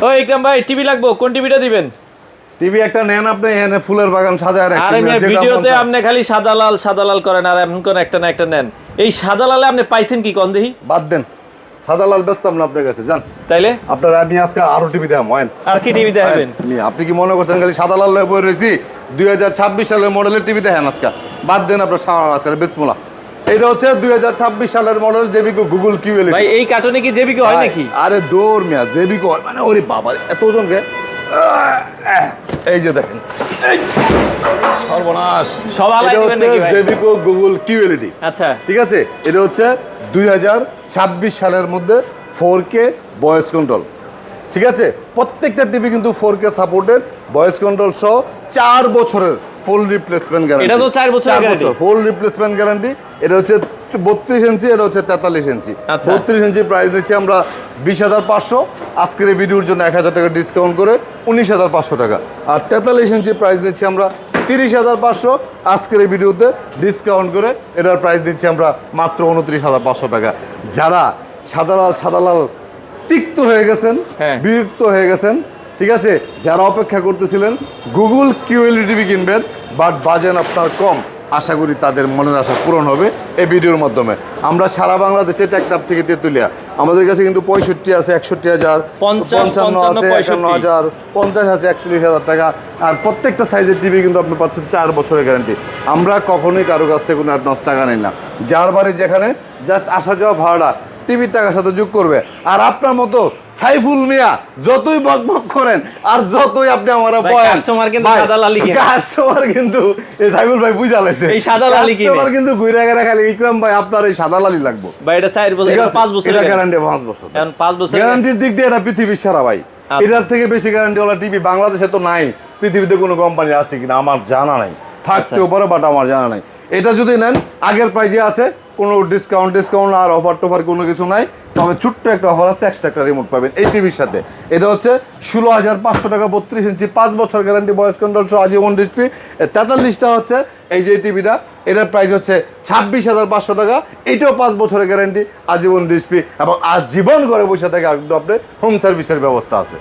ও ইকরাম ভাই টিভি লাগবো, কোন টিভিটা দিবেন? টিভি একটা নেন আপনি, এখানে ফুলের বাগান সাজায় রাখছেন। আরে মিয়া ভিডিওতে আপনি খালি সাদা লাল করেন, আর এমন কোন একটা না একটা নেন। এই সাদা লালে আপনি পাইছেন কি কোন দেহি? বাদ দেন, সাদা লাল বেচতাম না আপনার কাছে, জান। তাইলে আপনার আপনি আজকে আরো টিভি দেখাম হয়। আর কি টিভি দেখাবেন? আপনি কি মনে করছেন খালি সাদা লাল বই রয়েছি? 2026 সালের মডেলের টিভি দেখেন আজকে। বাদ দেন আপনার আজকে বিসমিল্লাহ। এটা হচ্ছে 2026 সালের মডেল জেবিকো গুগল কিউএলইডি। ভাই এই কার্টুনে কি জেবিকো হয় নাকি? আরে দৌড় মিয়া, জেবিকো হয় মানে ওরে বাবা এত ওজনকে। এই যে দেখেন, সর্বনাশ, সব আলাই এটা দিবেন হচ্ছে নাকি ভাই? জেবিকো গুগল কিউএলইডি। আচ্ছা ঠিক আছে, এটা হচ্ছে 2026 সালের মধ্যে 4K ভয়েস কন্ট্রোল। ঠিক আছে, প্রত্যেকটা টিভি কিন্তু 4K সাপোর্টেড, ভয়েস কন্ট্রোল সহ 4 বছরের ফুল রিপ্লেসমেন্ট গ্যারান্টি। এটা তো 4 বছরের গ্যারান্টি, ফুল রিপ্লেসমেন্ট গ্যারান্টি। এটা হচ্ছে 32 ইঞ্চি, এটা হচ্ছে 43 ইঞ্চি। আচ্ছা। 32 ইঞ্চি প্রাইস দিচ্ছি আমরা 20,500, আজকের এই ভিডিওর জন্য 1,000 টাকা ডিসকাউন্ট করে 19,500 টাকা। আর 43 ইঞ্চি প্রাইস দিচ্ছি আমরা 30,500, আজকের এই ভিডিওতে ডিসকাউন্ট করে এটার প্রাইস দিচ্ছি আমরা মাত্র 29,500 টাকা। যারা সাদা লাল তিক্ত হয়ে গেছেন, হ্যাঁ। বিরক্ত হয়ে গেছেন, ঠিক আছে, যারা অপেক্ষা করতেছিলেন গুগল কিউএলইডি টিভি কিনবেন বাট বাজেট আপনার কম, আশা করি তাদের মনের আশা পূরণ হবে এই ভিডিওর মাধ্যমে। আমরা সারা বাংলাদেশে টেকনাফ থেকে তেঁতুলিয়া, আমাদের কাছে কিন্তু 65 আছে, 61,000, 55 আছে, 51,000, 50 আছে, 41,000 টাকা। আর প্রত্যেকটা সাইজের টিভি কিন্তু আপনি পাচ্ছেন 4 বছরের গ্যারান্টি। আমরা কখনোই কারো কাছ থেকে কোনো অ্যাডভান্স টাকা নেই না, যার বাড়ি যেখানে জাস্ট আসা যাওয়া ভাড়া টিভির টাকার সাথে যোগ করবে। আর আপনার মতো সাইফুল মিয়া যতই বকবক করেন আর যতই আপনি আমার কাস্টমার কিন্তু সাদা লালি কিনে, কাস্টমার কিন্তু এই সাইফুল ভাই বুঝা লাইছে এই সাদা লালি কিনে, কাস্টমার কিন্তু ঘুরে গেলে খালি ইকরাম ভাই আপনার এই সাদা লালি লাগবে ভাই। এটা 4 বছর, এটা 5 বছর গ্যারান্টি, 5 বছর। এখন 5 বছর গ্যারান্টির দিক দিয়ে এটা পৃথিবীর সেরা ভাই। এটার থেকে বেশি গ্যারান্টি ওলা টিভি বাংলাদেশে তো নাই, পৃথিবীতে কোনো কোম্পানি আছে কিনা আমার জানা নাই, থাকতেও পারে বাট আমার জানা নাই। এটা যদি নেন আগের প্রাইজে আছে, কোনো ডিসকাউন্ট আর অফার টফার কোনো কিছু নাই, তবে ছোট্ট একটা অফার আছে, এক্সট্রা একটা রিমোট পাবেন এই টিভির সাথে। এটা হচ্ছে 16,500 টাকা, 32 ইঞ্চি, 5 বছর গ্যারান্টি, ভয়েস কন্ট্রোল সহ, আজীবন ডিসপ্লে। 43টা হচ্ছে এই যে টিভিটা, এটার প্রাইস হচ্ছে 26,500 টাকা, এটাও 5 বছরের গ্যারান্টি, আজীবন ডিসপ্লে এবং আজীবন ঘরে বসে থেকে কিন্তু আপনি হোম সার্ভিসের ব্যবস্থা আছে।